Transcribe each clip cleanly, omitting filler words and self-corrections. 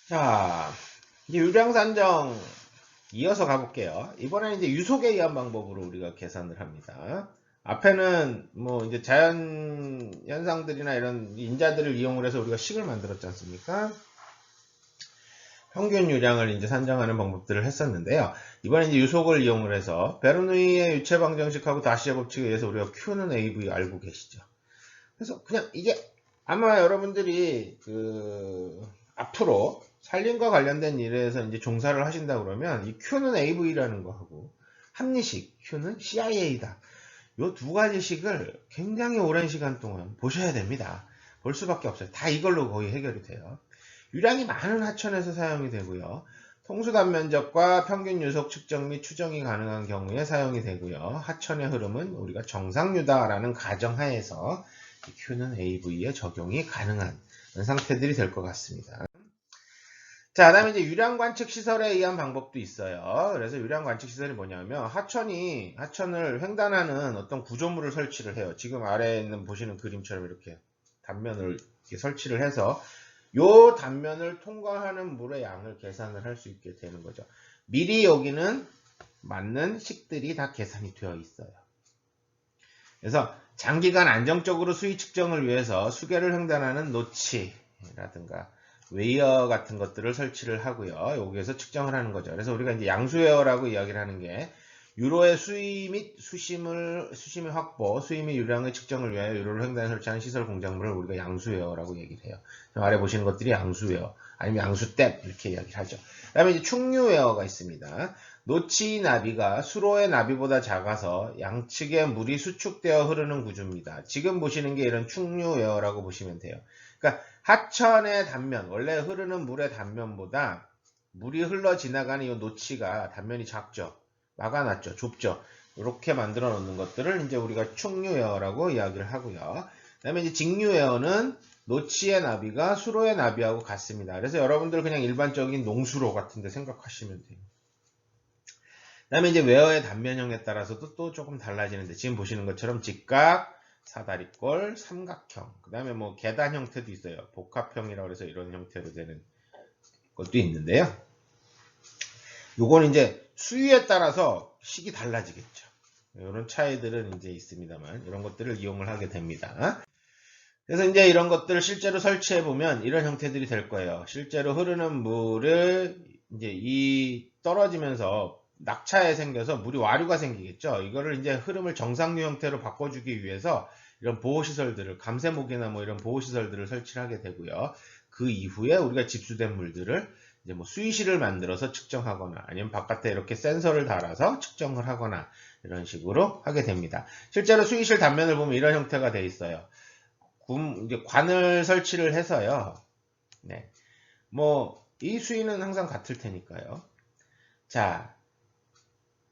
자, 이제 유량 산정 이어서 가볼게요. 이번에는 이제 유속에 의한 방법으로 우리가 계산을 합니다. 앞에는 뭐 이제 자연 현상들이나 이런 인자들을 이용을 해서 우리가 식을 만들었지 않습니까? 평균 유량을 이제 산정하는 방법들을 했었는데요. 이번에 이제 유속을 이용을 해서 베르누이의 유체 방정식하고 다시의 법칙에 의해서 우리가 Q는 AV 알고 계시죠? 그래서 그냥 이게 아마 여러분들이 앞으로 산림과 관련된 일에서 이제 종사를 하신다 그러면 이 Q는 AV라는 거하고 합리식 Q는 CIA다. 요 두 가지 식을 굉장히 오랜 시간 동안 보셔야 됩니다. 볼 수밖에 없어요. 다 이걸로 거의 해결이 돼요. 유량이 많은 하천에서 사용이 되고요. 통수단면적과 평균 유속 측정 및 추정이 가능한 경우에 사용이 되고요. 하천의 흐름은 우리가 정상유다라는 가정하에서 Q는 AV에 적용이 가능한 상태들이 될 것 같습니다. 자, 그 다음에 이제 유량 관측 시설에 의한 방법도 있어요. 그래서 유량 관측 시설이 뭐냐면 하천을 횡단하는 어떤 구조물을 설치를 해요. 지금 아래에 있는 보시는 그림처럼 이렇게 단면을 이렇게 설치를 해서 요 단면을 통과하는 물의 양을 계산을 할 수 있게 되는 거죠. 미리 여기는 맞는 식들이 다 계산이 되어 있어요. 그래서 장기간 안정적으로 수위 측정을 위해서 수계를 횡단하는 노치라든가 웨이어 같은 것들을 설치를 하고요. 여기에서 측정을 하는 거죠. 그래서 우리가 이제 양수웨어라고 이야기를 하는 게 유로의 수위 및 수심의 확보, 수위 및 유량의 측정을 위하여 유로를 횡단에 설치하는 시설 공작물을 우리가 양수웨어라고 얘기를 해요. 아래 보시는 것들이 양수웨어, 아니면 양수댐 이렇게 이야기를 하죠. 그 다음에 이제 충유웨어가 있습니다. 노치 나비가 수로의 나비보다 작아서 양측에 물이 수축되어 흐르는 구조입니다. 지금 보시는 게 이런 충유웨어라고 보시면 돼요. 그러니까 하천의 단면, 원래 흐르는 물의 단면보다 물이 흘러 지나가는 이 노치가 단면이 작죠. 막아놨죠. 좁죠. 이렇게 만들어 놓는 것들을 이제 우리가 충유웨어라고 이야기를 하고요. 그 다음에 이제 직유웨어는 노치의 나비가 수로의 나비하고 같습니다. 그래서 여러분들 그냥 일반적인 농수로 같은데 생각하시면 돼요. 그 다음에 이제 웨어의 단면형에 따라서도 또 조금 달라지는데 지금 보시는 것처럼 직각, 사다리꼴, 삼각형, 그 다음에 뭐 계단 형태도 있어요. 복합형이라고 해서 이런 형태로 되는 것도 있는데요. 요건 이제 수위에 따라서 식이 달라지겠죠. 이런 차이들은 이제 있습니다만 이런 것들을 이용을 하게 됩니다. 그래서 이제 이런 것들을 실제로 설치해 보면 이런 형태들이 될 거예요. 실제로 흐르는 물을 이제 이 떨어지면서 낙차에 생겨서 물이 와류가 생기겠죠. 이거를 이제 흐름을 정상류 형태로 바꿔주기 위해서 이런 보호시설들을 감세목이나 뭐 이런 보호시설들을 설치를 하게 되고요. 그 이후에 우리가 집수된 물들을 이제 뭐 수위실을 만들어서 측정하거나 아니면 바깥에 이렇게 센서를 달아서 측정을 하거나 이런 식으로 하게 됩니다. 실제로 수위실 단면을 보면 이런 형태가 돼 있어요. 이제 관을 설치를 해서요. 네. 뭐, 이 수위는 항상 같을 테니까요. 자,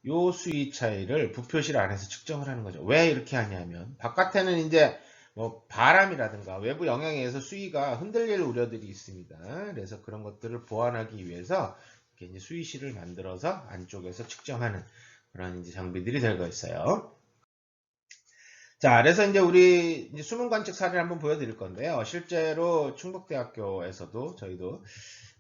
요 수위 차이를 부표실 안에서 측정을 하는 거죠. 왜 이렇게 하냐면, 바깥에는 이제 뭐 바람이라든가 외부 영향에 의해서 수위가 흔들릴 우려들이 있습니다. 그래서 그런 것들을 보완하기 위해서 이렇게 이제 수위실을 만들어서 안쪽에서 측정하는 그런 이제 장비들이 들어가 있어요. 자, 그래서 이제 우리 이제 수문 관측 사례를 한번 보여드릴 건데요. 실제로 충북대학교에서도 저희도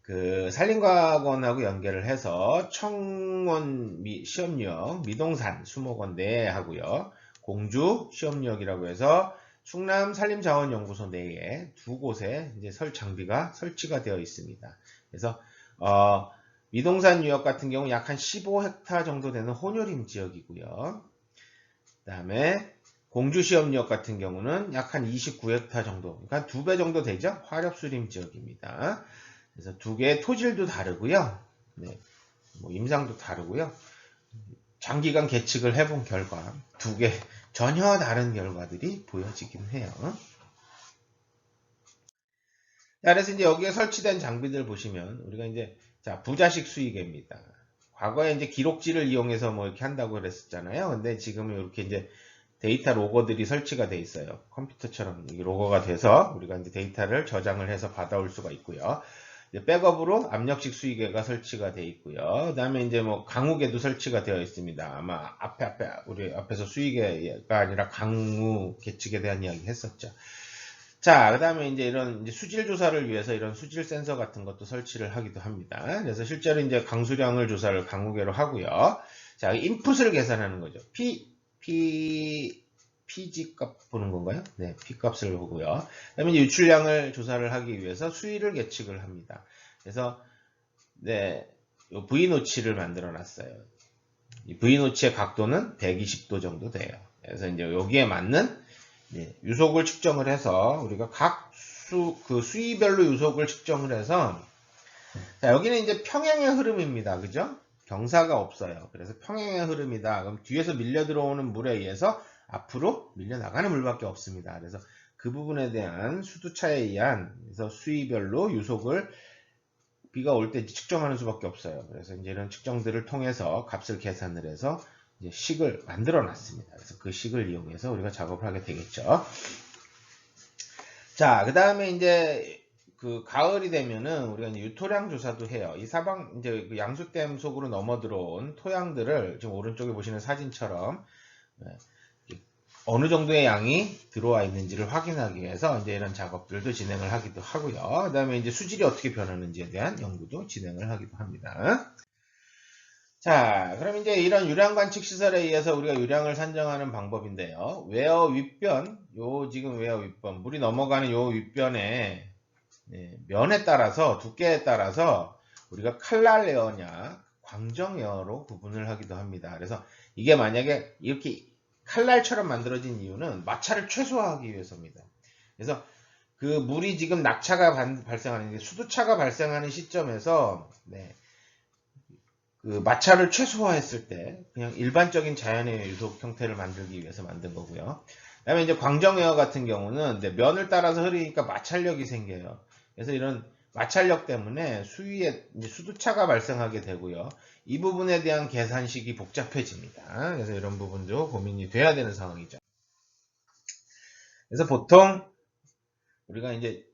그 산림과학원하고 연계를 해서 청원 시험역 미동산 수목원 내에 하고요. 공주 시험역이라고 해서 충남 산림자원연구소 내에 두 곳에 이제 장비가 설치가 되어 있습니다. 그래서 미동산 유역 같은 경우 약 한 15헥타 정도 되는 혼요림 지역이고요. 그 다음에 공주시험역 같은 경우는 약 한 29헥타 정도, 그러니까 2배 정도 되죠? 화렵수림 지역입니다. 그래서 두 개의 토질도 다르고요. 네, 뭐 임상도 다르고요. 장기간 계측을 해본 결과 두 개 전혀 다른 결과들이 보여지긴 해요. 자, 그래서 이제 여기에 설치된 장비들 보시면 우리가 이제 자 부자식 수위계입니다. 과거에 이제 기록지를 이용해서 뭐 이렇게 한다고 그랬었잖아요. 근데 지금은 이렇게 이제 데이터 로거들이 설치가 돼 있어요. 컴퓨터처럼 로거가 돼서 우리가 이제 데이터를 저장을 해서 받아올 수가 있고요. 이제 백업으로 압력식 수위계가 설치가 돼 있고요. 그다음에 이제 뭐 강우계도 설치가 되어 있습니다. 아마 우리 앞에서 수위계가 아니라 강우 계측에 대한 이야기 했었죠. 자, 그 다음에 이제 이런 이제 수질 조사를 위해서 이런 수질 센서 같은 것도 설치를 하기도 합니다. 그래서 실제로 이제 강수량을 조사를 강우계로 하고요. 자, 인풋을 계산하는 거죠. PG 값 보는 건가요? 네, P 값을 보고요. 그 다음에 이제 유출량을 조사를 하기 위해서 수위를 계측을 합니다. 그래서, 네, 요 V노치를 만들어 놨어요. 이 V노치의 각도는 120도 정도 돼요. 그래서 이제 여기에 맞는 유속을 측정을 해서 우리가 각 수위별로 유속을 측정을 해서 자, 여기는 이제 평행의 흐름입니다. 그죠? 경사가 없어요. 그래서 평행의 흐름이다. 그럼 뒤에서 밀려 들어오는 물에 의해서 앞으로 밀려 나가는 물밖에 없습니다. 그래서 그 부분에 대한 수두차에 의한 그래서 수위별로 유속을 비가 올 때 측정하는 수밖에 없어요. 그래서 이제 이런 측정들을 통해서 값을 계산을 해서 이제 식을 만들어 놨습니다. 그래서 그 식을 이용해서 우리가 작업을 하게 되겠죠. 자, 그 다음에 이제 그 가을이 되면은 우리가 이제 유토량 조사도 해요. 이 사방 이제 그 양수댐 속으로 넘어 들어온 토양들을 지금 오른쪽에 보시는 사진처럼 어느 정도의 양이 들어와 있는지를 확인하기 위해서 이제 이런 작업들도 진행을 하기도 하고요. 그 다음에 이제 수질이 어떻게 변하는지에 대한 연구도 진행을 하기도 합니다. 자, 그럼 이제 이런 유량 관측 시설에 의해서 우리가 유량을 산정하는 방법인데요. 웨어 윗변, 요 지금 웨어 윗변, 물이 넘어가는 요 윗변의 면에 따라서, 두께에 따라서 우리가 칼날 에어냐, 광정 에어로 구분을 하기도 합니다. 그래서 이게 만약에 이렇게 칼날처럼 만들어진 이유는 마찰을 최소화하기 위해서입니다. 그래서 그 물이 지금 낙차가 발생하는, 수두차가 발생하는 시점에서 그 마찰을 최소화했을 때 그냥 일반적인 자연의 유속 형태를 만들기 위해서 만든 거고요. 그 다음에 이제 광정에어 같은 경우는 면을 따라서 흐르니까 마찰력이 생겨요. 그래서 이런 마찰력 때문에 수위에 이제 수두차가 발생하게 되고요. 이 부분에 대한 계산식이 복잡해집니다. 그래서 이런 부분도 고민이 돼야 되는 상황이죠. 그래서 보통 우리가 이제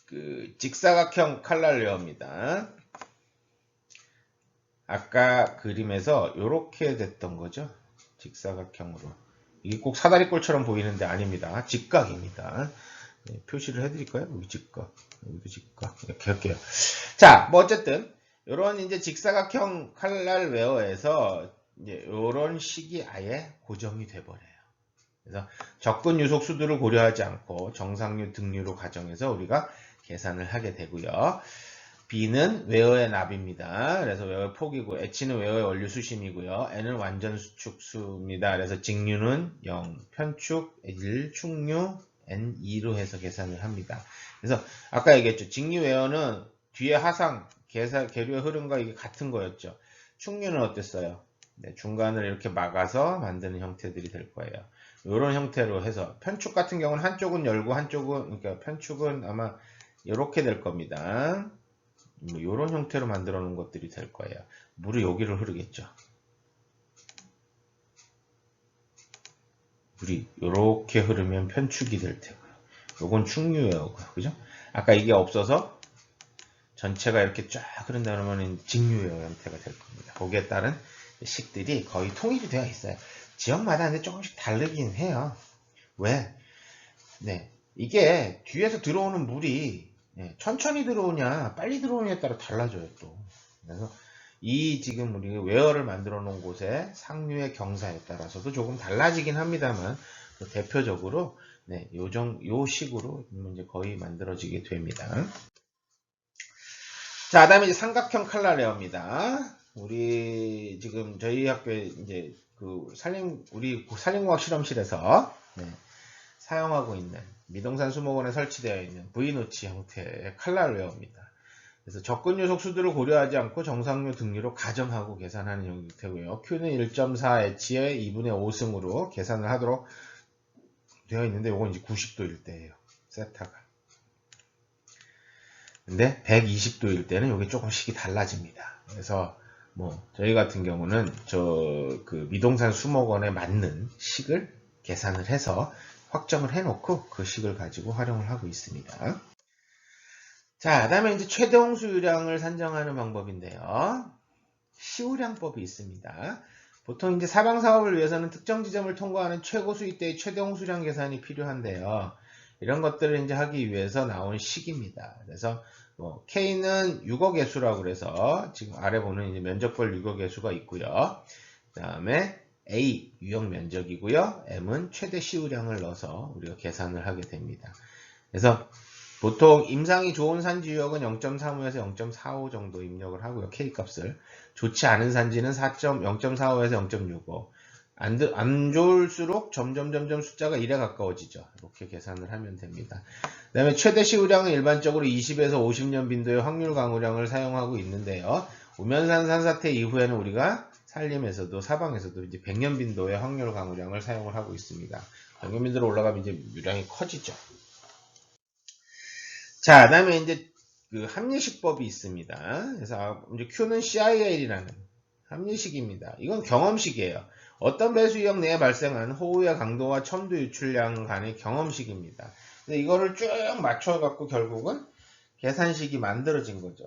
그 직사각형 칼날레어입니다. 아까 그림에서 이렇게 됐던 거죠. 직사각형으로. 이게 꼭 사다리꼴처럼 보이는데 아닙니다. 직각입니다. 네, 표시를 해드릴까요? 여기 직각, 여기도 직각 이렇게 할게요. 자, 뭐 어쨌든 이런 이제 직사각형 칼날 웨어에서 이제 이런 식이 아예 고정이 돼 버려요. 그래서 접근 유속 수두를 고려하지 않고 정상류 등류로 가정해서 우리가 계산을 하게 되고요. B는 웨어의 납입니다. 그래서 웨어의 폭이고, H는 웨어의 원류 수심이고요. N은 완전 수축수입니다. 그래서 직류는 0, 편축 1, 축류 N2로 해서 계산을 합니다. 그래서 아까 얘기했죠. 직류 웨어는 뒤에 하상, 계류의 흐름과 이게 같은 거였죠. 축류는 어땠어요? 네, 중간을 이렇게 막아서 만드는 형태들이 될 거예요. 이런 형태로 해서 편축 같은 경우는 한쪽은 열고 한쪽은, 그러니까 편축은 아마 이렇게 될 겁니다. 이런 형태로 만들어 놓은 것들이 될 거예요. 물이 여기를 흐르겠죠. 물이 이렇게 흐르면 편축이 될 테고요. 요건 축류웨어고요. 그죠? 아까 이게 없어서 전체가 이렇게 쫙 흐른다 그러면 직류웨어 형태가 될 겁니다. 거기에 따른 식들이 거의 통일이 되어 있어요. 지역마다 근데 조금씩 다르긴 해요. 왜? 네. 이게 뒤에서 들어오는 물이 천천히 들어오냐 빨리 들어오냐에 따라 달라져요 또. 그래서 이 지금 우리 웨어를 만들어 놓은 곳의 상류의 경사에 따라서도 조금 달라지긴 합니다만 대표적으로 요 식으로 이제 거의 만들어지게 됩니다. 자, 다음에 이제 삼각형 칼날레어입니다. 우리 지금 저희 학교에 이제 그 우리 산림공학 실험실에서 사용하고 있는 미동산 수목원에 설치되어 있는 V노치 형태의 칼날웨어입니다. 그래서 접근 요속 수두를 고려하지 않고 정상류 등류로 가정하고 계산하는 형태고요. Q는 1.4H의 2분의 5승으로 계산을 하도록 되어 있는데 이건 이제 90도일 때예요. 세타가. 근데 120도일 때는 이게 조금씩이 달라집니다. 그래서 뭐 저희 같은 경우는 그 미동산 수목원에 맞는 식을 계산을 해서 확정을 해놓고 그 식을 가지고 활용을 하고 있습니다. 자, 다음에 이제 최대 홍수유량을 산정하는 방법인데요. 시우량법이 있습니다. 보통 이제 사방 사업을 위해서는 특정 지점을 통과하는 최고 수위 때의 최대 홍수량 계산이 필요한데요. 이런 것들을 이제 하기 위해서 나온 식입니다. 그래서 뭐 K는 6억 개수라고 그래서 지금 아래 보는 이제 면적별 6억 개수가 있고요. 그 다음에 A 유형 면적이고요. M은 최대 시우량을 넣어서 우리가 계산을 하게 됩니다. 그래서 보통 임상이 좋은 산지 유형은 0.35에서 0.45 정도 입력을 하고요. K값을. 좋지 않은 산지는 0.45에서 0.65. 안 좋을수록 점점 숫자가 1에 가까워지죠. 이렇게 계산을 하면 됩니다. 그 다음에 최대 시우량은 일반적으로 20에서 50년 빈도의 확률 강우량을 사용하고 있는데요. 우면산 산사태 이후에는 우리가 산림에서도 사방에서도 이제 100년 빈도의 확률 강우량을 사용을 하고 있습니다. 100년 빈도로 올라가면 이제 유량이 커지죠. 자, 그 다음에 이제 그 합리식법이 있습니다. 그래서 이제 Q는 CIL이라는 합리식입니다. 이건 경험식이에요. 어떤 배수 유형 내에 발생한 호우의 강도와 첨도 유출량 간의 경험식입니다. 근데 이거를 쭉 맞춰갖고 결국은 계산식이 만들어진 거죠.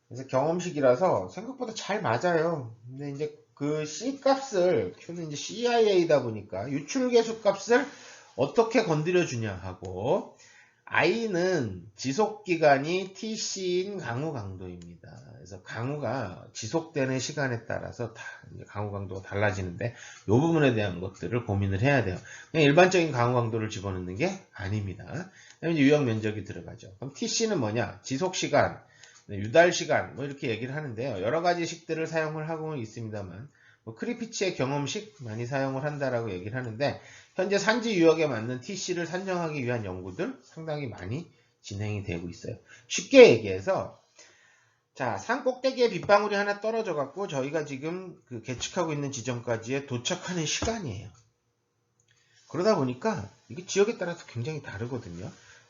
그래서 경험식이라서 생각보다 잘 맞아요. 근데 이제 그 C 값을, Q는 이제 CIA다 보니까 유출계수 값을 어떻게 건드려 주냐 하고, I는 지속기간이 TC인 강우 강도입니다. 그래서 강우가 지속되는 시간에 따라서 강우 강도가 달라지는데 이 부분에 대한 것들을 고민을 해야 돼요. 그냥 일반적인 강우 강도를 집어넣는 게 아닙니다. 그다음에 이제 유형 면적이 들어가죠. 그럼 TC는 뭐냐? 지속시간, 유달시간 뭐 이렇게 얘기를 하는데요. 여러 가지 식들을 사용을 하고 있습니다만 뭐 크리피치의 경험식 많이 사용을 한다라고 얘기를 하는데 현재 산지 유역에 맞는 TC를 산정하기 위한 연구들 상당히 많이 진행이 되고 있어요. 쉽게 얘기해서 자, 산 꼭대기에 빗방울이 하나 떨어져 갖고 저희가 지금 그 계측하고 있는 지점까지의 도착하는 시간이에요. 그러다 보니까 이게 지역에 따라서 굉장히 다르거든요.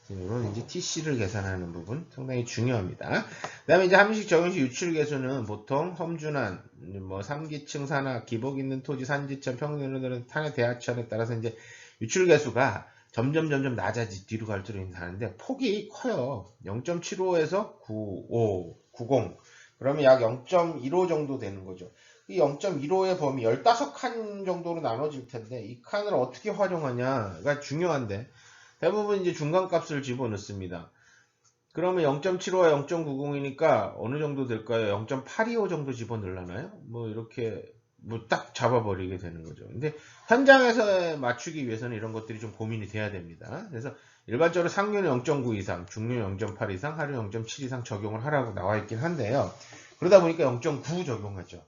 이런 이제 TC를 계산하는 부분 상당히 중요합니다. 그 다음에 이제 함식 적용식 유출 계수는 보통 험준한 뭐 3기층 산하 기복 있는 토지 산지천 평균으로 탄의 대하천에 따라서 이제 유출 계수가 점점 낮아지 뒤로 갈수록 하는데 폭이 커요. 0.75에서 95, 90 그러면 약 0.15 정도 되는 거죠. 이 0.15의 범위 15칸 정도로 나눠질 텐데 이 칸을 어떻게 활용하냐가 중요한데 대부분 이제 중간값을 집어넣습니다. 그러면 0.75와 0.90이니까 어느 정도 될까요? 0.825 정도 집어넣으려나요? 뭐 이렇게 뭐 딱 잡아버리게 되는 거죠. 근데 현장에서 맞추기 위해서는 이런 것들이 좀 고민이 돼야 됩니다. 그래서 일반적으로 상류는 0.9 이상, 중류는 0.8 이상, 하류는 0.7 이상 적용을 하라고 나와 있긴 한데요. 그러다 보니까 0.9 적용하죠.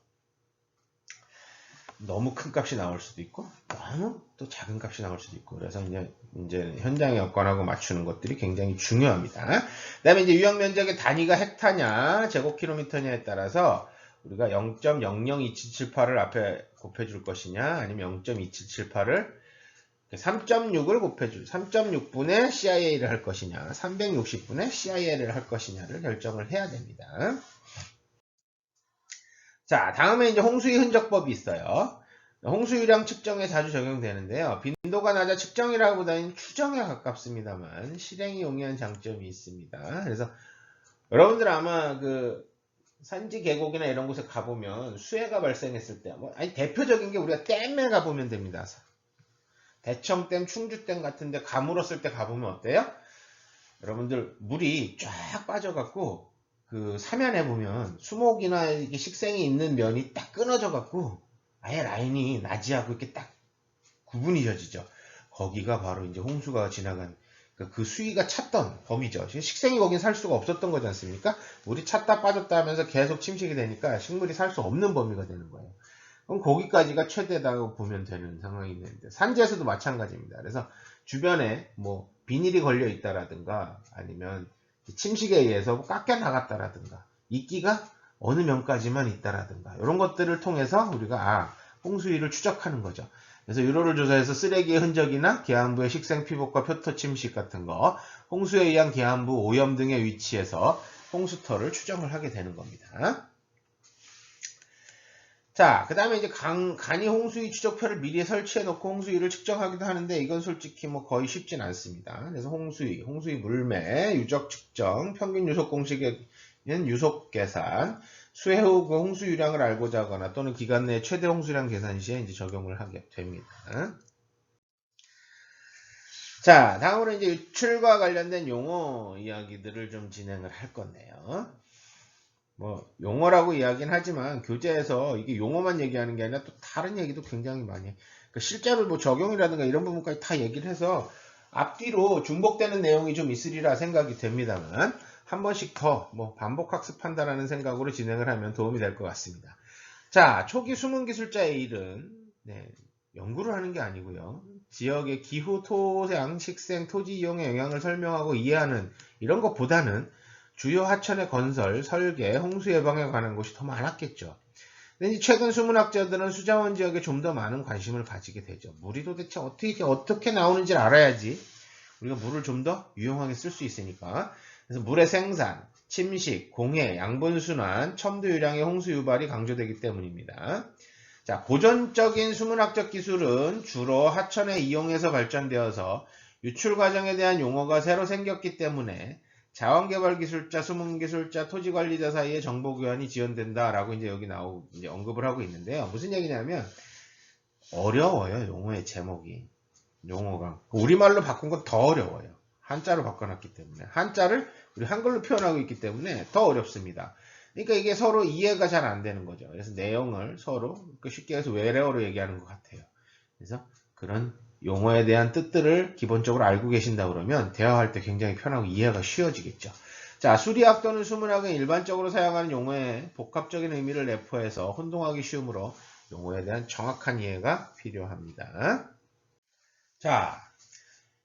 너무 큰 값이 나올 수도 있고 너무 또 작은 값이 나올 수도 있고 그래서 이제 현장 여건하고 맞추는 것들이 굉장히 중요합니다. 그 다음에 이제 유형 면적의 단위가 헥타냐 제곱킬로미터냐에 따라서 우리가 0.002778을 앞에 곱해줄 것이냐 아니면 0.2778을 3.6을 곱해줄 3.6분의 CIA를 할 것이냐 360분의 CIA를 할 것이냐를 결정을 해야 됩니다. 자, 다음에 이제 홍수위 흔적법이 있어요. 홍수유량 측정에 자주 적용되는데요. 빈도가 낮아 측정이라기보다는 추정에 가깝습니다만 실행이 용이한 장점이 있습니다. 그래서 여러분들 아마 그 산지 계곡이나 이런 곳에 가보면 수해가 발생했을 때, 대표적인 게 우리가 댐에 가보면 됩니다. 대청댐, 충주댐 같은데 가물었을 때 가보면 어때요? 여러분들 물이 쫙 빠져갖고 그 사면에 보면 수목이나 이게 식생이 있는 면이 딱 끊어져 갖고 아예 라인이 나지하고 이렇게 딱 구분이 져지죠. 거기가 바로 이제 홍수가 지나간 그 수위가 찼던 범위죠. 식생이 거긴 살 수가 없었던 거지 않습니까? 물이 찼다 빠졌다 하면서 계속 침식이 되니까 식물이 살 수 없는 범위가 되는 거예요. 그럼 거기까지가 최대다고 보면 되는 상황이 있는데 산지에서도 마찬가지입니다. 그래서 주변에 뭐 비닐이 걸려 있다라든가 아니면 침식에 의해서 깎여 나갔다라든가 이끼가 어느 면까지만 있다라든가 이런 것들을 통해서 우리가 홍수위를 추적하는 거죠. 그래서 유로를 조사해서 쓰레기의 흔적이나 계안부의 식생 피복과 표토 침식 같은 거 홍수에 의한 계안부 오염 등의 위치에서 홍수터를 추정을 하게 되는 겁니다. 자, 그 다음에 이제 간이 홍수위 추적표를 미리 설치해 놓고 홍수위를 측정하기도 하는데 이건 솔직히 뭐 거의 쉽진 않습니다. 그래서 홍수위 물매, 유적 측정, 평균 유속 공식에는 유속 계산, 수해 후 그 홍수 유량을 알고자 하거나 또는 기간 내 최대 홍수량 계산 시에 이제 적용을 하게 됩니다. 자, 다음으로 이제 유출과 관련된 용어 이야기들을 좀 진행을 할 건데요. 뭐 용어라고 이야기는 하지만 교재에서 이게 용어만 얘기하는 게 아니라 또 다른 얘기도 굉장히 많이 해요. 그러니까 실제로 뭐 적용이라든가 이런 부분까지 다 얘기를 해서 앞뒤로 중복되는 내용이 좀 있으리라 생각이 됩니다만 한 번씩 더 뭐 반복 학습한다라는 생각으로 진행을 하면 도움이 될 것 같습니다. 자, 초기 수문 기술자의 일은 연구를 하는 게 아니고요. 지역의 기후, 토양, 식생, 토지 이용의 영향을 설명하고 이해하는 이런 것보다는 주요 하천의 건설, 설계, 홍수 예방에 관한 것이 더 많았겠죠. 근데 최근 수문학자들은 수자원 지역에 좀 더 많은 관심을 가지게 되죠. 물이 도대체 어떻게 나오는지를 알아야지 우리가 물을 좀 더 유용하게 쓸 수 있으니까. 그래서 물의 생산, 침식, 공해, 양분순환, 첨도 유량의 홍수 유발이 강조되기 때문입니다. 자, 고전적인 수문학적 기술은 주로 하천의 이용에서 발전되어서 유출 과정에 대한 용어가 새로 생겼기 때문에 자원개발기술자, 수문기술자, 토지관리자 사이에 정보교환이 지연된다라고 이제 여기 이제 언급을 하고 있는데요. 무슨 얘기냐면 어려워요, 용어의 제목이. 용어가 우리말로 바꾼 건 더 어려워요. 한자로 바꿔놨기 때문에 한자를 우리 한글로 표현하고 있기 때문에 더 어렵습니다. 그러니까 이게 서로 이해가 잘 안 되는 거죠. 그래서 내용을 서로 쉽게 해서 외래어로 얘기하는 것 같아요. 그래서 그런 용어에 대한 뜻들을 기본적으로 알고 계신다 그러면 대화할 때 굉장히 편하고 이해가 쉬워지겠죠. 자, 수리학 또는 수문학은 일반적으로 사용하는 용어에 복합적인 의미를 내포해서 혼동하기 쉬우므로 용어에 대한 정확한 이해가 필요합니다. 자,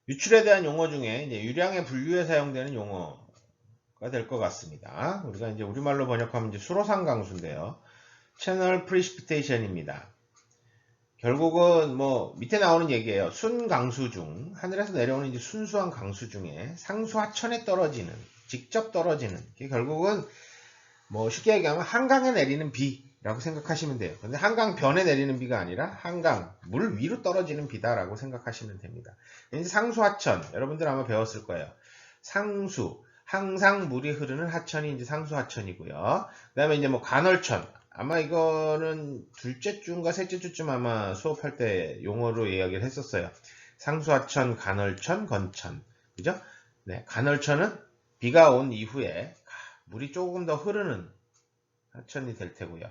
유출에 대한 용어 중에 이제 유량의 분류에 사용되는 용어가 될 것 같습니다. 우리가 이제 우리말로 번역하면 이제 수로상 강수인데요. 채널 프리시피테이션입니다. 결국은 뭐 밑에 나오는 얘기예요. 순강수 중 하늘에서 내려오는 이제 순수한 강수 중에 상수 하천에 떨어지는 직접 떨어지는 결국은 뭐 쉽게 얘기하면 한강에 내리는 비라고 생각하시면 돼요. 근데 한강변에 내리는 비가 아니라 한강 물 위로 떨어지는 비다라고 생각하시면 됩니다. 이제 상수 하천 여러분들 아마 배웠을 거예요. 상수 항상 물이 흐르는 하천이 이제 상수 하천이고요. 그다음에 이제 뭐 간헐천 아마 이거는 둘째 주인가 셋째 주쯤 아마 수업할 때 용어로 이야기를 했었어요. 상수하천, 간헐천, 건천. 그죠? 네, 간헐천은 비가 온 이후에 물이 조금 더 흐르는 하천이 될 테고요.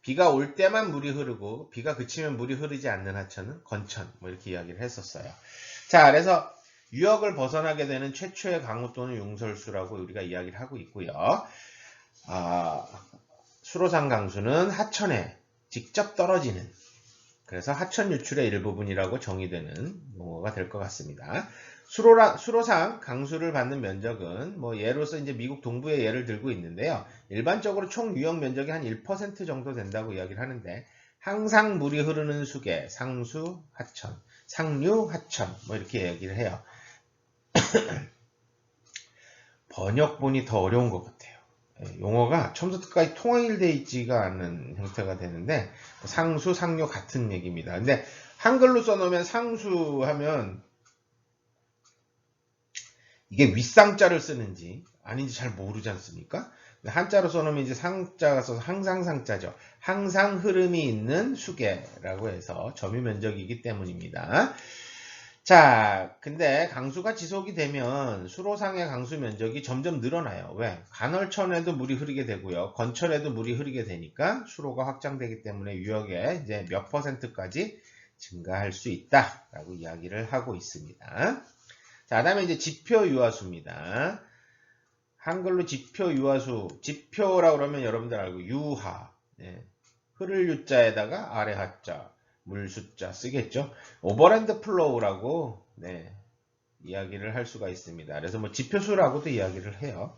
비가 올 때만 물이 흐르고 비가 그치면 물이 흐르지 않는 하천은 건천. 뭐 이렇게 이야기를 했었어요. 자, 그래서 유역을 벗어나게 되는 최초의 강우 또는 용설수라고 우리가 이야기를 하고 있고요. 수로상 강수는 하천에 직접 떨어지는 그래서 하천 유출의 일부분이라고 정의되는 용어가 될 것 같습니다. 수로상 강수를 받는 면적은 뭐 예로서 이제 미국 동부의 예를 들고 있는데요. 일반적으로 총 유역 면적이 한 1% 정도 된다고 이야기를 하는데 항상 물이 흐르는 수계, 상수, 하천, 상류, 하천 뭐 이렇게 얘기를 해요. 번역본이 더 어려운 것 같아요. 용어가 처음부터 끝까지 통일되어 있지가 않은 형태가 되는데 상수, 상류 같은 얘기입니다. 근데 한글로 써놓으면 상수하면 이게 윗상자를 쓰는지 아닌지 잘 모르지 않습니까? 한자로 써놓으면 이제 상자가 써서 항상 상자죠. 항상 흐름이 있는 수계라고 해서 점유 면적이기 때문입니다. 자, 근데 강수가 지속이 되면 수로상의 강수 면적이 점점 늘어나요. 왜? 간헐천에도 물이 흐르게 되고요. 건천에도 물이 흐르게 되니까 수로가 확장되기 때문에 유역에 이제 몇 %까지 증가할 수 있다라고 이야기를 하고 있습니다. 자, 다음에 이제 지표 유화수입니다. 한글로 지표 유화수, 지표라고 그러면 여러분들 알고 유하, 흐를 유자에다가 아래 하자. 물 숫자 쓰겠죠. 오버랜드 플로우라고 이야기를 할 수가 있습니다. 그래서 뭐 지표수라고도 이야기를 해요.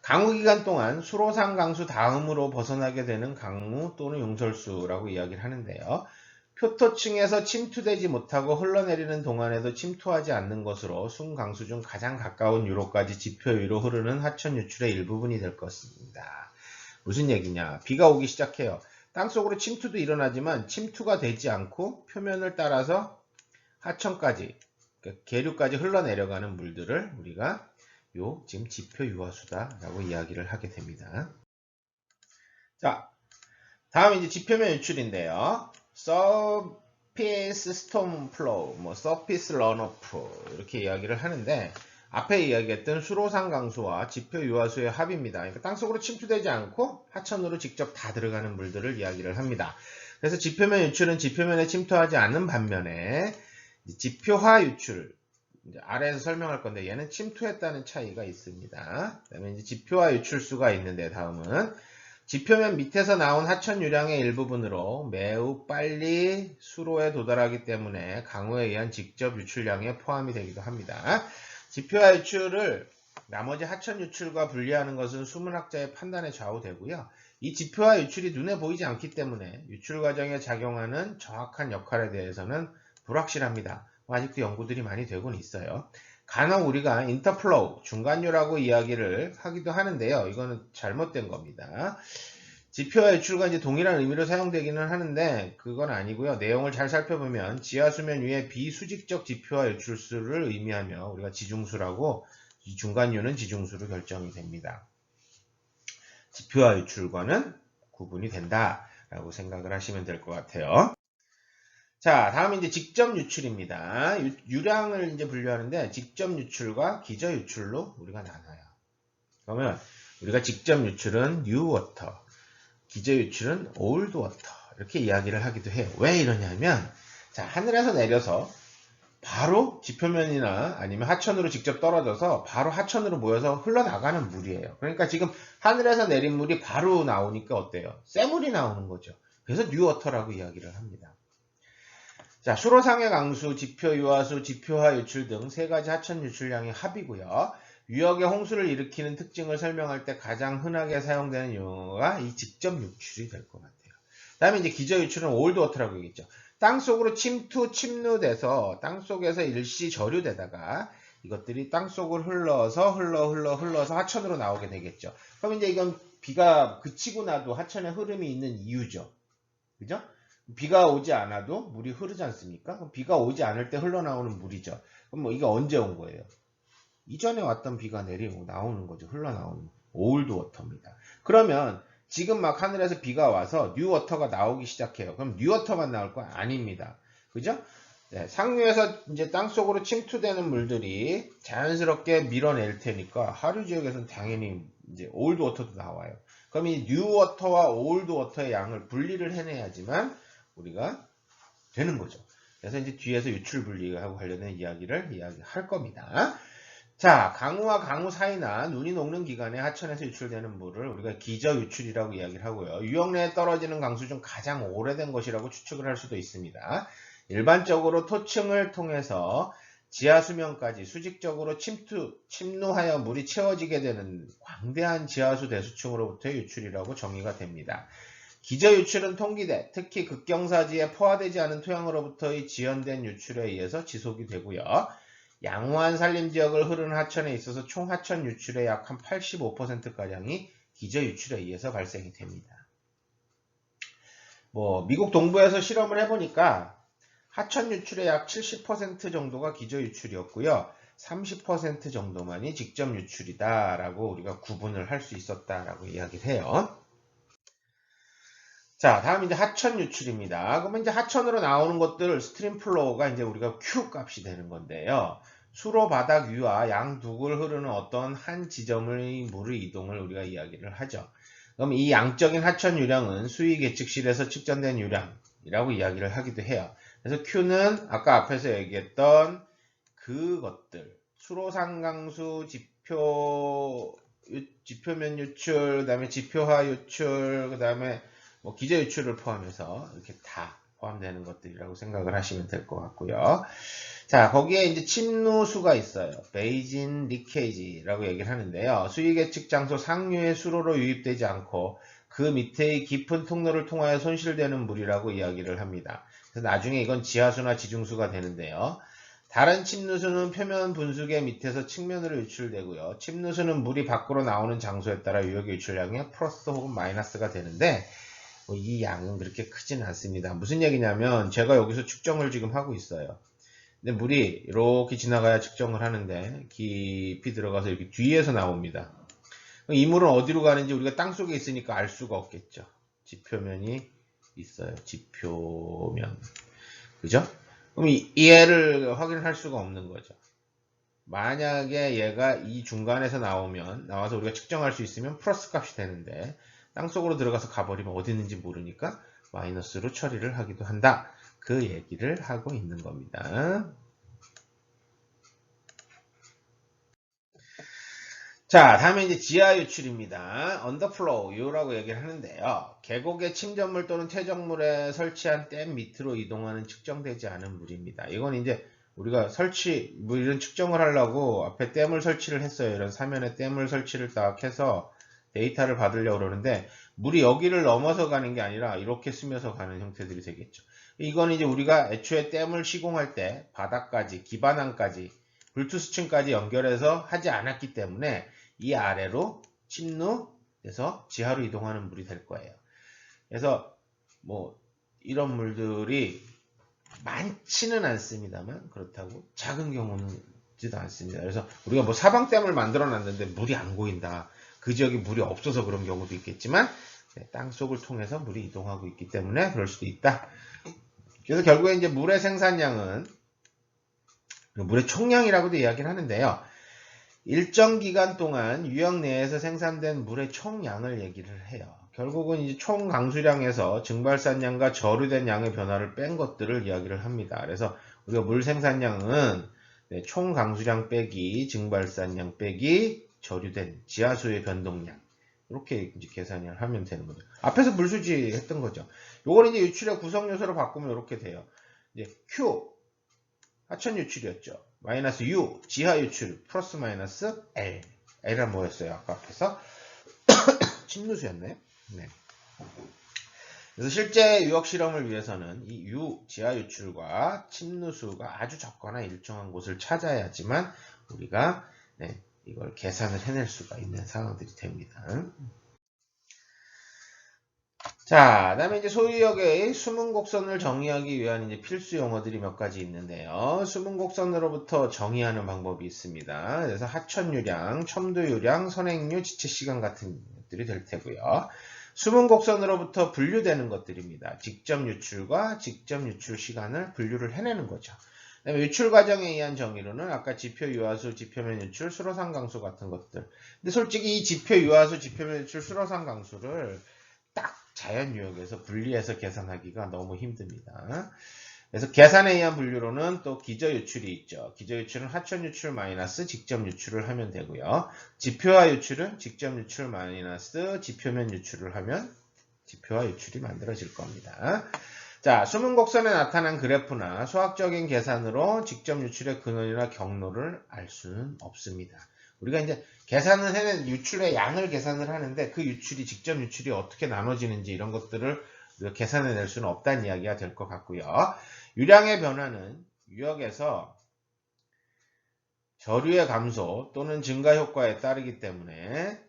강우 기간 동안 수로상 강수 다음으로 벗어나게 되는 강우 또는 용설수라고 이야기를 하는데요. 표토층에서 침투되지 못하고 흘러내리는 동안에도 침투하지 않는 것으로 순강수 중 가장 가까운 유로까지 지표 위로 흐르는 하천 유출의 일부분이 될 것입니다. 무슨 얘기냐? 비가 오기 시작해요. 땅속으로 침투도 일어나지만 침투가 되지 않고 표면을 따라서 하천까지, 그러니까 계류까지 흘러내려가는 물들을 우리가 지금 지표 유화수다라고 이야기를 하게 됩니다. 자, 다음 이제 지표면 유출인데요. surface storm flow, 뭐 surface runoff 이렇게 이야기를 하는데 앞에 이야기했던 수로상 강수와 지표 유화수의 합입니다. 그러니까 땅속으로 침투되지 않고 하천으로 직접 다 들어가는 물들을 이야기를 합니다. 그래서 지표면 유출은 지표면에 침투하지 않는 반면에 지표하 유출, 이제 아래에서 설명할 건데 얘는 침투했다는 차이가 있습니다. 그다음에 이제 지표하 유출수가 있는데 다음은 지표면 밑에서 나온 하천 유량의 일부분으로 매우 빨리 수로에 도달하기 때문에 강우에 의한 직접 유출량에 포함이 되기도 합니다. 지표하 유출을 나머지 하천 유출과 분리하는 것은 수문학자의 판단에 좌우되고요. 이 지표하 유출이 눈에 보이지 않기 때문에 유출 과정에 작용하는 정확한 역할에 대해서는 불확실합니다. 아직도 연구들이 많이 되고는 있어요. 간혹 우리가 인터플로우, 중간유라고 이야기를 하기도 하는데요. 이거는 잘못된 겁니다. 지표와 유출과 이제 동일한 의미로 사용되기는 하는데 그건 아니고요. 내용을 잘 살펴보면 지하수면 위에 비수직적 지표와 유출수를 의미하며 우리가 지중수라고, 이 중간유는 지중수로 결정이 됩니다. 지표와 유출과는 구분이 된다라고 생각을 하시면 될 것 같아요. 자, 다음은 이제 직접 유출입니다. 유량을 이제 분류하는데 직접 유출과 기저 유출로 우리가 나눠요. 그러면 우리가 직접 유출은 new water, 기저 유출은 old water 이렇게 이야기를 하기도 해요. 왜 이러냐면 자, 하늘에서 내려서 바로 지표면이나 아니면 하천으로 직접 떨어져서 바로 하천으로 모여서 흘러나가는 물이에요. 그러니까 지금 하늘에서 내린 물이 바로 나오니까 어때요? 쇠물이 나오는 거죠. 그래서 new water라고 이야기를 합니다. 자, 수로상의 강수, 지표 유화수, 지표하 유출 등 세 가지 하천 유출량의 합이고요. 유역의 홍수를 일으키는 특징을 설명할 때 가장 흔하게 사용되는 용어가 이 직접 유출이 될 것 같아요. 다음에 이제 기저 유출은 올드 워터라고 얘기했죠. 땅속으로 침투돼서 땅속에서 일시 저류되다가 이것들이 땅속을 흘러서 하천으로 나오게 되겠죠. 그럼 이제 이건 비가 그치고 나도 하천에 흐름이 있는 이유죠. 그죠? 비가 오지 않아도 물이 흐르지 않습니까? 그럼 비가 오지 않을 때 흘러나오는 물이죠. 그럼 뭐 이게 언제 온 거예요? 이전에 왔던 비가 내리고 나오는 거죠. 흘러나오는 올드 워터입니다. 그러면 지금 막 하늘에서 비가 와서 뉴 워터가 나오기 시작해요. 그럼 뉴 워터만 나올 거 아닙니다. 그죠? 네, 상류에서 이제 땅속으로 침투되는 물들이 자연스럽게 밀어낼 테니까 하류 지역에서는 당연히 이제 올드 워터도 나와요. 그럼 이 뉴 워터와 올드 워터의 양을 분리를 해내야지만 우리가 되는 거죠. 그래서 이제 뒤에서 유출 분리하고 관련된 이야기를 이야기할 겁니다. 자, 강우와 강우 사이나 눈이 녹는 기간에 하천에서 유출되는 물을 우리가 기저 유출이라고 이야기를 하고요. 유역 내에 떨어지는 강수 중 가장 오래된 것이라고 추측을 할 수도 있습니다. 일반적으로 토층을 통해서 지하 수면까지 수직적으로 침루하여 물이 채워지게 되는 광대한 지하수 대수층으로부터의 유출이라고 정의가 됩니다. 기저 유출은 통기대, 특히 극경사지에 포화되지 않은 토양으로부터의 지연된 유출에 의해서 지속이 되고요. 양호한 산림지역을 흐르는 하천에 있어서 총 하천 유출의 약 한 85%가량이 기저 유출에 의해서 발생이 됩니다. 미국 동부에서 실험을 해보니까 하천 유출의 약 70% 정도가 기저 유출이었고요. 30% 정도만이 직접 유출이다라고 우리가 구분을 할 수 있었다라고 이야기를 해요. 자, 다음 이제 하천 유출입니다. 그러면 이제 하천으로 나오는 것들 스트림 플로우가 이제 우리가 Q 값이 되는 건데요. 수로 바닥 위와 양둑을 흐르는 어떤 한 지점의 물의 이동을 우리가 이야기를 하죠. 그럼 이 양적인 하천 유량은 수위 계측실에서 측정된 유량이라고 이야기를 하기도 해요. 그래서 Q는 아까 앞에서 얘기했던 그것들, 수로상강수, 지표면 유출, 그 다음에 지표하 유출, 그 다음에 기저 유출을 포함해서 이렇게 다 포함되는 것들이라고 생각을 하시면 될 것 같고요. 자, 거기에 이제 침루수가 있어요. 베이진 리케이지라고 얘기를 하는데요. 수위 계측 장소 상류의 수로로 유입되지 않고 그 밑의 깊은 통로를 통하여 손실되는 물이라고 이야기를 합니다. 그래서 나중에 이건 지하수나 지중수가 되는데요. 다른 침루수는 표면 분수계 밑에서 측면으로 유출되고요. 침루수는 물이 밖으로 나오는 장소에 따라 유역의 유출량이 플러스 혹은 마이너스가 되는데 이 양은 그렇게 크진 않습니다. 무슨 얘기냐면 제가 여기서 측정을 지금 하고 있어요. 근데 물이 이렇게 지나가야 측정을 하는데 깊이 들어가서 이렇게 뒤에서 나옵니다. 이 물은 어디로 가는지 우리가 땅속에 있으니까 알 수가 없겠죠. 지표면이 있어요. 지표면. 그죠? 그럼 이 애를 확인할 수가 없는 거죠. 만약에 얘가 이 중간에서 나와서 우리가 측정할 수 있으면 플러스 값이 되는데 땅속으로 들어가서 가버리면 어디 있는지 모르니까 마이너스로 처리를 하기도 한다. 그 얘기를 하고 있는 겁니다. 자, 다음에 이제 지하 유출입니다. 언더플로우라고 얘기를 하는데요. 계곡의 침전물 또는 퇴적물에 설치한 댐 밑으로 이동하는 측정되지 않은 물입니다. 이건 이제 우리가 뭐 이런 측정을 하려고 앞에 댐을 설치를 했어요. 이런 사면에 댐을 설치를 딱 해서 데이터를 받으려고 그러는데 물이 여기를 넘어서 가는 게 아니라 이렇게 스며서 가는 형태들이 되겠죠. 이건 이제 우리가 애초에 댐을 시공할 때 바닥까지, 기반항까지, 불투수층까지 연결해서 하지 않았기 때문에 이 아래로 침루해서 지하로 이동하는 물이 될 거예요. 그래서 뭐 이런 물들이 많지는 않습니다만 그렇다고 작은 경우는지도 않습니다. 그래서 우리가 뭐 사방댐을 만들어 놨는데 물이 안 고인다. 그 지역에 물이 없어서 그런 경우도 있겠지만 땅속을 통해서 물이 이동하고 있기 때문에 그럴 수도 있다. 그래서 결국에 이제 물의 생산량은 물의 총량이라고도 이야기를 하는데요. 일정 기간 동안 유역 내에서 생산된 물의 총량을 얘기를 해요. 결국은 이제 총 강수량에서 증발산량과 저류된 양의 변화를 뺀 것들을 이야기를 합니다. 그래서 우리가 물 생산량은 총 강수량 빼기 증발산량 빼기 저류된 지하수의 변동량 이렇게 이제 계산을 하면 되는 거죠. 앞에서 물수지 했던 거죠. 요걸 이제 유출의 구성 요소로 바꾸면 이렇게 돼요. 이제 Q 하천 유출이었죠. 마이너스 U 지하 유출 플러스 마이너스 L L은 뭐였어요? 아까 앞에서 침누수였나요? 네. 그래서 실제 유역 실험을 위해서는 이 U 지하 유출과 침누수가 아주 적거나 일정한 곳을 찾아야지만 우리가 이걸 계산을 해낼 수가 있는 상황들이 됩니다. 자, 그다음에 이제 소유역의 숨은 곡선을 정의하기 위한 이제 필수 용어들이 몇 가지 있는데요. 숨은 곡선으로부터 정의하는 방법이 있습니다. 그래서 하천유량, 첨도유량, 선행류, 지체시간 같은 것들이 될 테고요. 숨은 곡선으로부터 분류되는 것들입니다. 직접 유출과 직접 유출 시간을 분류를 해내는 거죠. 그다음에 유출 과정에 의한 정의로는 아까 지표 유화수, 지표면 유출, 수로산 강수 같은 것들. 근데 솔직히 이 지표 유화수, 지표면 유출, 수로산 강수를 딱 자연 유역에서 분리해서 계산하기가 너무 힘듭니다. 그래서 계산에 의한 분류로는 또 기저 유출이 있죠. 기저 유출은 하천 유출 마이너스 직접 유출을 하면 되고요. 지표화 유출은 직접 유출 마이너스 지표면 유출을 하면 지표화 유출이 만들어질 겁니다. 자, 숨은 곡선에 나타난 그래프나 수학적인 계산으로 직접 유출의 근원이나 경로를 알 수는 없습니다. 우리가 이제 계산을 해낸 유출의 양을 계산을 하는데 그 유출이 직접 유출이 어떻게 나눠지는지 이런 것들을 우리가 계산해낼 수는 없다는 이야기가 될 것 같고요. 유량의 변화는 유역에서 저류의 감소 또는 증가 효과에 따르기 때문에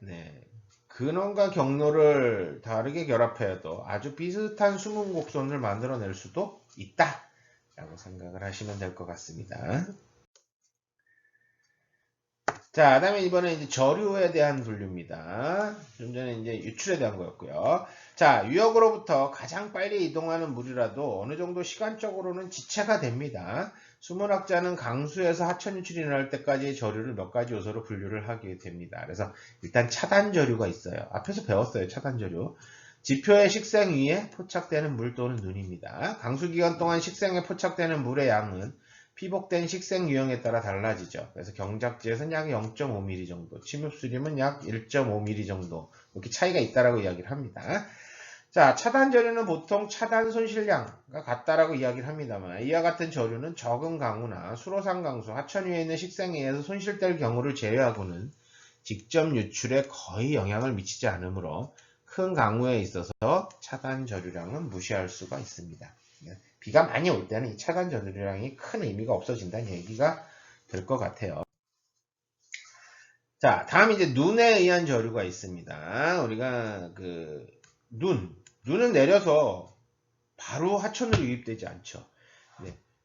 근원과 경로를 다르게 결합해도 아주 비슷한 숨은 곡선을 만들어낼 수도 있다 라고 생각을 하시면 될 것 같습니다. 자, 그 다음에 이번에 이제 저류에 대한 분류입니다. 좀 전에 이제 유출에 대한 거였고요. 자, 유역으로부터 가장 빨리 이동하는 물이라도 어느 정도 시간적으로는 지체가 됩니다. 수문학자는 강수에서 하천 유출이 일어날 때까지 저류를 몇 가지 요소로 분류를 하게 됩니다. 그래서 일단 차단 저류가 있어요. 앞에서 배웠어요. 차단 저류. 지표의 식생 위에 포착되는 물 또는 눈입니다. 강수 기간 동안 식생에 포착되는 물의 양은 피복된 식생 유형에 따라 달라지죠. 그래서 경작지에서는 약 0.5mm 정도, 침입수림은 약 1.5mm 정도 이렇게 차이가 있다라고 이야기를 합니다. 자, 차단 저류는 보통 차단 손실량과 같다라고 이야기를 합니다만 이와 같은 저류는 적은 강우나 수로산 강수, 하천 위에 있는 식생에 의해서 손실될 경우를 제외하고는 직접 유출에 거의 영향을 미치지 않으므로 큰 강우에 있어서 차단 저류량은 무시할 수가 있습니다. 비가 많이 올 때는 이 차단 저류량이 큰 의미가 없어진다는 얘기가 될 것 같아요. 자, 다음 이제 눈에 의한 저류가 있습니다. 우리가 눈은 내려서 바로 하천으로 유입되지 않죠.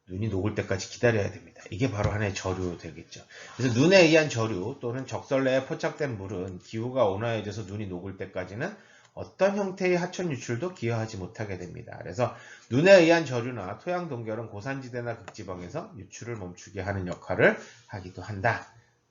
눈이 녹을 때까지 기다려야 됩니다. 이게 바로 하나의 저류 되겠죠. 그래서 눈에 의한 저류 또는 적설내에 포착된 물은 기후가 온화해져서 눈이 녹을 때까지는 어떤 형태의 하천 유출도 기여하지 못하게 됩니다. 그래서 눈에 의한 저류나 토양 동결은 고산지대나 극지방에서 유출을 멈추게 하는 역할을 하기도 한다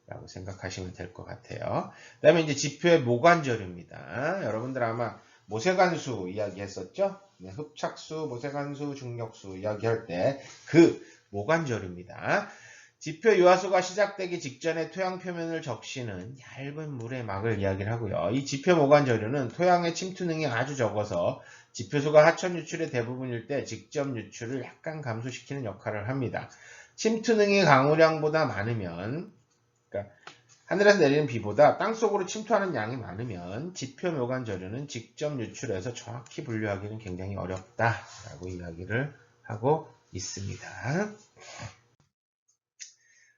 라고 생각하시면 될 것 같아요. 그 다음에 이제 지표의 모관저류입니다. 여러분들 아마 모세관수 이야기 했었죠? 네, 흡착수, 모세관수, 중력수 이야기할 때 그 모관저류입니다. 지표 유화수가 시작되기 직전에 토양 표면을 적시는 얇은 물의 막을 이야기를 하고요. 이 지표 모관저류는 토양의 침투능이 아주 적어서 지표수가 하천 유출의 대부분일 때 직접 유출을 약간 감소시키는 역할을 합니다. 침투능이 강우량보다 많으면, 그러니까 하늘에서 내리는 비보다 땅속으로 침투하는 양이 많으면 지표 모관저류는 직접 유출해서 정확히 분류하기는 굉장히 어렵다라고 이야기를 하고 있습니다.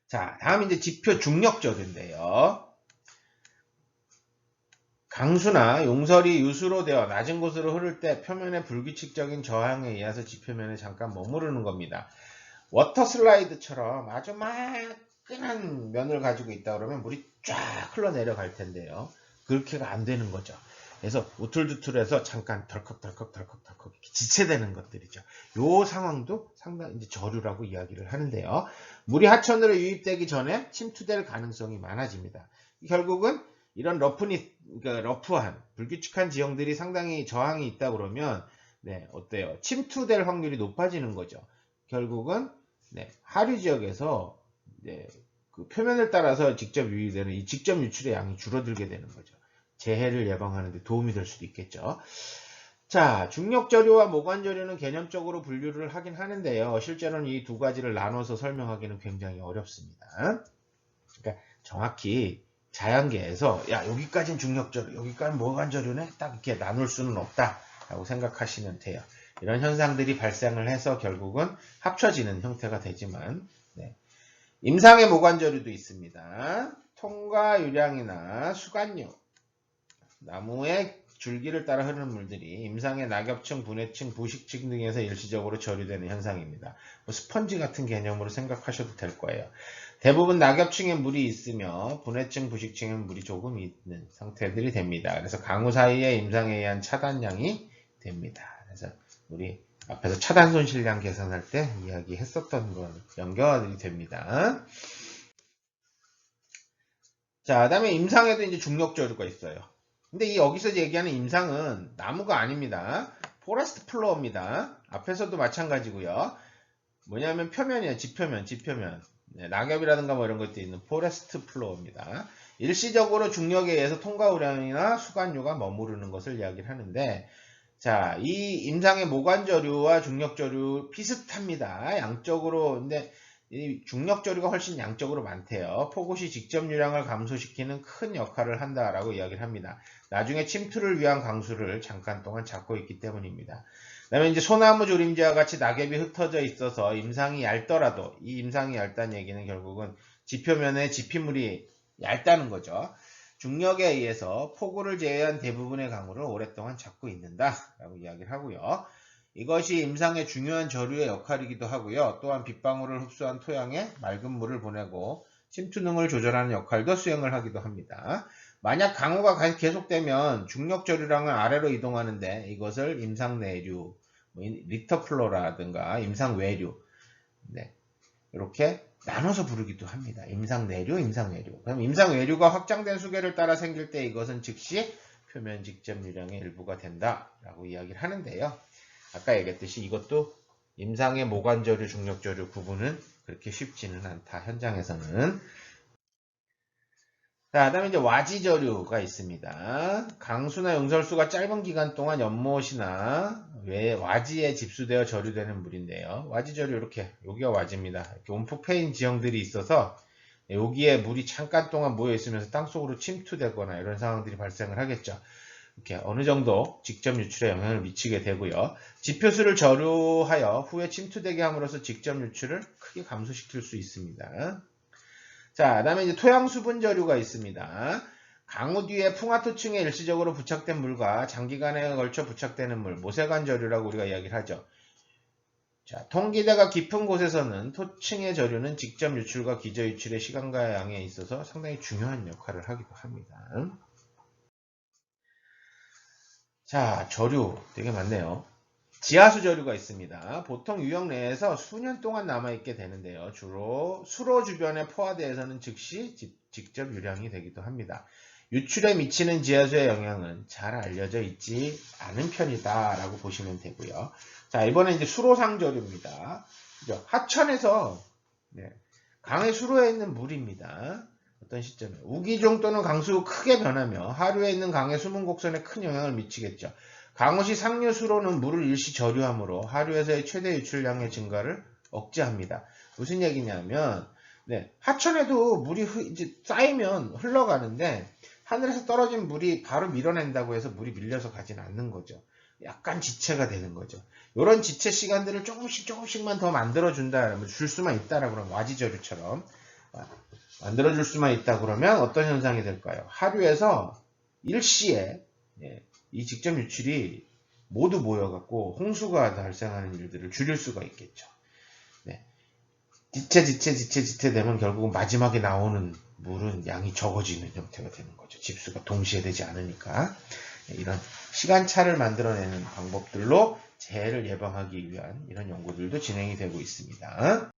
자, 다음 이제 지표 중력저류인데요. 강수나 용설이 유수로 되어 낮은 곳으로 흐를 때 표면의 불규칙적인 저항에 의해서 지표면에 잠깐 머무르는 겁니다. 워터 슬라이드처럼 아주 매끈한 면을 가지고 있다 그러면 물이 쫙 흘러내려갈 텐데요. 그렇게가 안 되는 거죠. 그래서 우툴두툴해서 잠깐 덜컥덜컥 이렇게 지체되는 것들이죠. 이 상황도 상당히 이제 저류라고 이야기를 하는데요. 물이 하천으로 유입되기 전에 침투될 가능성이 많아집니다. 결국은 이런 그러니까 러프한 불규칙한 지형들이 상당히 저항이 있다 그러면 네, 어때요? 침투될 확률이 높아지는 거죠. 결국은 네, 하류 지역에서 네, 그 표면을 따라서 직접 유입되는 이 직접 유출의 양이 줄어들게 되는 거죠. 재해를 예방하는 데 도움이 될 수도 있겠죠. 자, 중력저류와 모관저류는 개념적으로 분류를 하긴 하는데요. 실제로는 이 두 가지를 나눠서 설명하기는 굉장히 어렵습니다. 그러니까 정확히 자연계에서 야, 여기까지는 중력저류, 여기까지는 모관저류네 딱 이렇게 나눌 수는 없다라고 생각하시면 돼요. 이런 현상들이 발생을 해서 결국은 합쳐지는 형태가 되지만 네. 임상의 모관저류도 있습니다. 통과 유량이나 수간류, 나무의 줄기를 따라 흐르는 물들이 임상의 낙엽층, 분해층, 부식층 등에서 일시적으로 저류되는 현상입니다. 뭐 스펀지 같은 개념으로 생각하셔도 될 거예요. 대부분 낙엽층에 물이 있으며 분해층, 부식층에 물이 조금 있는 상태들이 됩니다. 그래서 강우 사이에 임상에 의한 차단량이 됩니다. 그래서 우리 앞에서 차단 손실량 계산할 때 이야기했었던 거 연결이 됩니다. 자, 그다음에 임상에도 이제 중력저류가 있어요. 근데 이 여기서 얘기하는 임상은 나무가 아닙니다. 포레스트 플로어입니다. 앞에서도 마찬가지고요. 뭐냐면 표면이에요. 지표면. 네, 낙엽이라든가 뭐 이런 것도 있는 포레스트 플로어입니다. 일시적으로 중력에 의해서 통과 우량이나 수간류가 머무르는 것을 이야기를 하는데 자, 이 임상의 모관저류와 중력저류 비슷합니다. 양적으로 근데 이 중력저류가 훨씬 양적으로 많대요. 폭우시 직접 유량을 감소시키는 큰 역할을 한다라고 이야기를 합니다. 나중에 침투를 위한 강수를 잠깐 동안 잡고 있기 때문입니다. 그다음에 이제 소나무 조림지와 같이 낙엽이 흩어져 있어서 임상이 얇더라도 이 임상이 얇다는 얘기는 결국은 지표면에 지피물이 얇다는 거죠. 중력에 의해서 폭우를 제외한 대부분의 강우를 오랫동안 잡고 있는다라고 이야기를 하고요. 이것이 임상의 중요한 저류의 역할이기도 하고요. 또한 빗방울을 흡수한 토양에 맑은 물을 보내고 침투능을 조절하는 역할도 수행을 하기도 합니다. 만약 강우가 계속되면 중력저류량은 아래로 이동하는데 이것을 임상내류, 리터플로라든가 임상외류 네, 이렇게 나눠서 부르기도 합니다. 임상내류, 임상외류. 그럼 임상외류가 확장된 수계를 따라 생길 때 이것은 즉시 표면 직접 유량의 일부가 된다라고 이야기를 하는데요. 아까 얘기했듯이 이것도 임상의 모관저류, 중력저류 구분은 그렇게 쉽지는 않다. 현장에서는. 자, 그다음에 이제 와지저류가 있습니다. 강수나 용설수가 짧은 기간 동안 연못이나 와지에 집수되어 저류되는 물인데요. 와지저류 이렇게 여기가 와지입니다. 이렇게 온폭 패인 지형들이 있어서 여기에 물이 잠깐 동안 모여 있으면서 땅속으로 침투되거나 이런 상황들이 발생을 하겠죠. 이렇게 어느 정도 직접 유출에 영향을 미치게 되고요. 지표수를 저류하여 후에 침투되게 함으로써 직접 유출을 크게 감소시킬 수 있습니다. 자, 그다음에 이제 토양 수분 저류가 있습니다. 강우 뒤에 풍화토층에 일시적으로 부착된 물과 장기간에 걸쳐 부착되는 물, 모세관 저류라고 우리가 이야기를 하죠. 자, 통기대가 깊은 곳에서는 토층의 저류는 직접 유출과 기저 유출의 시간과 양에 있어서 상당히 중요한 역할을 하기도 합니다. 자, 저류 되게 많네요. 지하수 저류가 있습니다. 보통 유역 내에서 수년 동안 남아있게 되는데요. 주로 수로 주변에 포화되어서는 즉시 직접 유량이 되기도 합니다. 유출에 미치는 지하수의 영향은 잘 알려져 있지 않은 편이다 라고 보시면 되고요. 자, 이번엔 이제 수로상 저류입니다. 그죠? 하천에서 강의 수로에 있는 물입니다. 어떤 시점에 우기종 또는 강수로 크게 변하며 하류에 있는 강의 수문 곡선에 큰 영향을 미치겠죠. 강우시 상류 수로는 물을 일시 저류하므로 하류에서의 최대 유출량의 증가를 억제합니다. 무슨 얘기냐면 하천에도 물이 이제 쌓이면 흘러가는데 하늘에서 떨어진 물이 바로 밀어낸다고 해서 물이 밀려서 가진 않는 거죠. 약간 지체가 되는 거죠. 이런 지체 시간들을 조금씩만 더 만들어준다, 줄 수만 있다라 그러면 와지저류처럼 만들어줄 수만 있다 그러면 어떤 현상이 될까요? 하류에서 일시에 이 직접 유출이 모두 모여갖고 홍수가 발생하는 일들을 줄일 수가 있겠죠. 지체 되면 결국은 마지막에 나오는 물은 양이 적어지는 형태가 되는 거죠. 집수가 동시에 되지 않으니까. 이런 시간차를 만들어내는 방법들로 재해를 예방하기 위한 이런 연구들도 진행이 되고 있습니다.